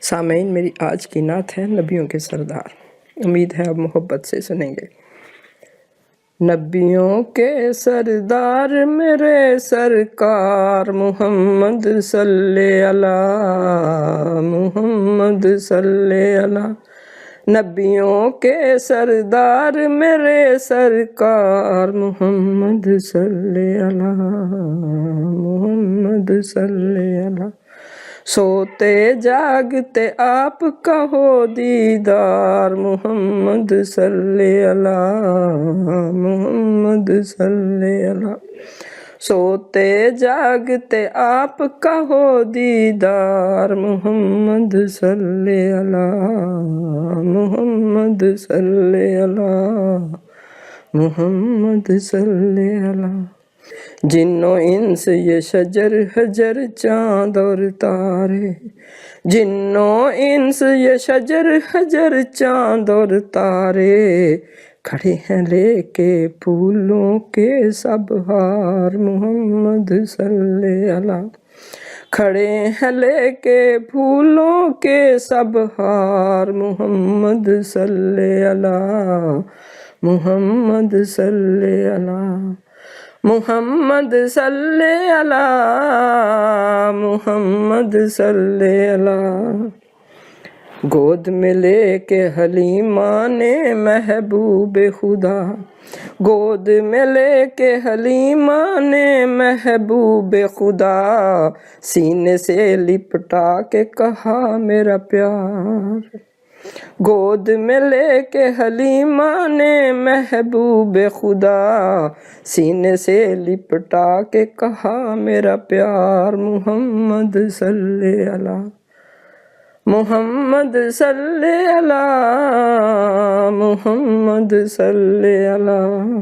سامعین، میری آج کی نعت ہے نبیوں کے سردار۔ امید ہے آپ محبت سے سنیں گے۔ نبیوں کے سردار میرے سرکار محمد صلی اللہ، محمد صلی اللہ۔ نبیوں کے سردار میرے سرکار محمد صلی اللہ، محمد صلی اللہ۔ سوتے جاگتے آپ کا ہو دیدار محمد صلی اللہ، محمد صلی اللہ۔ سوتے جاگتے آپ کا ہو دیدار محمد صلی اللہ، محمد صلی اللہ، محمد صلی اللہ۔ جن و انس یہ شجر حجر چاند اور تارے، جن و انس یہ شجر حجر چاند اور تارے، کھڑے ہیں لے کے پھولوں کے سب ہار محمد صلی اللہ۔ کھڑے ہیں لے کے پھولوں کے سب ہار محمد صلی اللہ، محمد صلی اللہ، محمد صلی اللہ، محمد صلی اللہ۔ گود میں لے کے حلیمہ نے محبوب خدا، گود میں لے کے حلیمہ نے محبوب خدا، سینے سے لپٹا کے کہا میرا پیار۔ گود میں لے کے حلیمہ نے محبوب خدا، سینے سے لپٹا کے کہا میرا پیار محمد صلی اللہ، محمد صلی اللہ، محمد صلی اللہ۔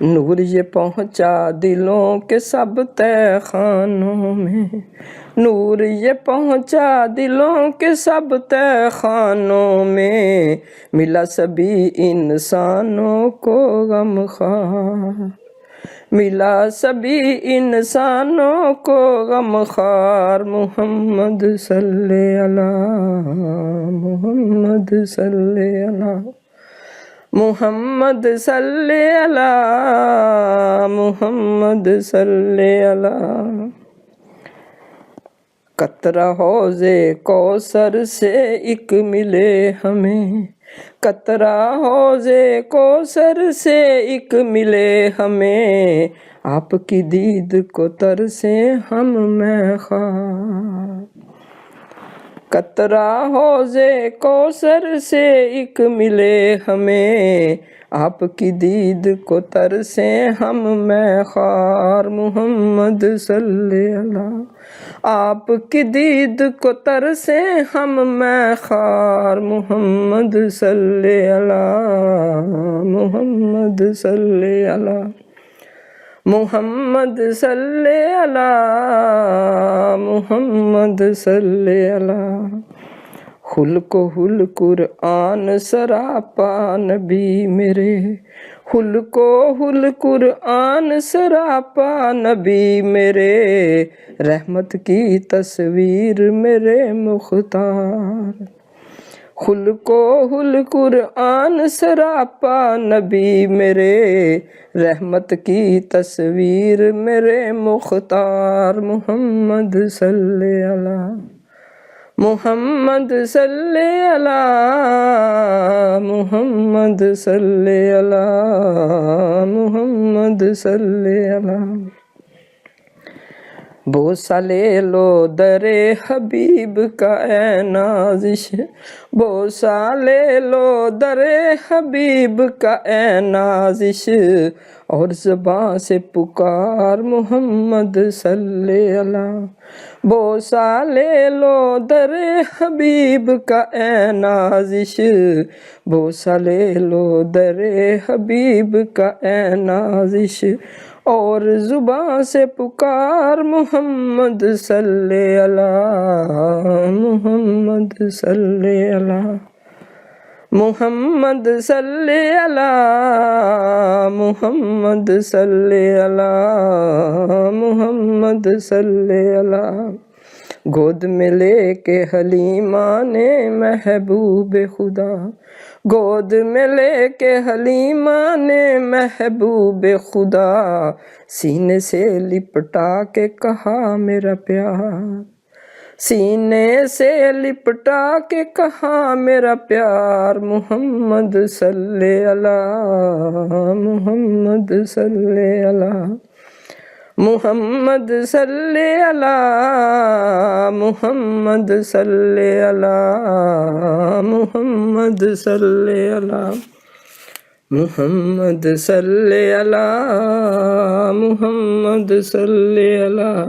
نور یہ پہنچا دلوں کے سب تہہ خانوں میں، نور یہ پہنچا دلوں کے سب تہہ خانوں میں، ملا سبھی انسانوں کو غم خوار، ملا سبھی انسانوں کو غم خوار محمد صلی اللہ، محمد صلی اللہ، محمد صلی اللہ، محمد صلی اللہ۔ قطرہ حوض کوثر سے ایک ملے ہمیں، قطرہ حوض کوثر سے ایک ملے ہمیں، آپ کی دید کو ترسیں ہم میں خوار۔ قطرہ حوض کوثر سے ایک ملے ہمیں، آپ کی دید کو ترسیں ہم میں خوار محمد صلی اللہ۔ آپ کی دید کو ترسیں ہم میں خوار محمد صلی اللہ، محمد صلی اللہ، محمد صلی اللہ، محمد صلی اللہ۔ خلق و قرآن سراپا نبی میرے، خلق و قرآن سراپا نبی میرے، رحمت کی تصویر میرے مختار۔ خلق و قرآن سراپا نبی میرے، رحمت کی تصویر میرے مختار محمد صلی اللہ، محمد صلی اللہ، محمد صلی اللہ، محمد صلی اللہ۔ بوسہ لے لو در حبیب کا اے نازش، بوسہ لے لو در حبیب کا اے نازش، اور زباں سے پکار محمد صلی اللہ۔ بوسہ لے لو در حبیب کا اے نازش، بوسہ لے لو در حبیب کا اے نازش، اور زباں سے پکار محمد صلی اللہ، محمد صلی اللہ، محمد صلی اللہ، محمد صلی اللہ، محمد صلی اللہ۔ گود میں لے کے حلیمہ نے محبوب خدا، گود میں لے کے حلیمہ نے محبوب خدا، سینے سے لپٹا کے کہا میرا پیار، سینے سے لپٹا کے کہا میرا پیار، محمد صلی اللہ، محمد صلی اللہ، محمد صلی اللہ، محمد صلی اللہ، محمد صلی اللہ، محمد صلی اللہ، محمد صلی اللہ۔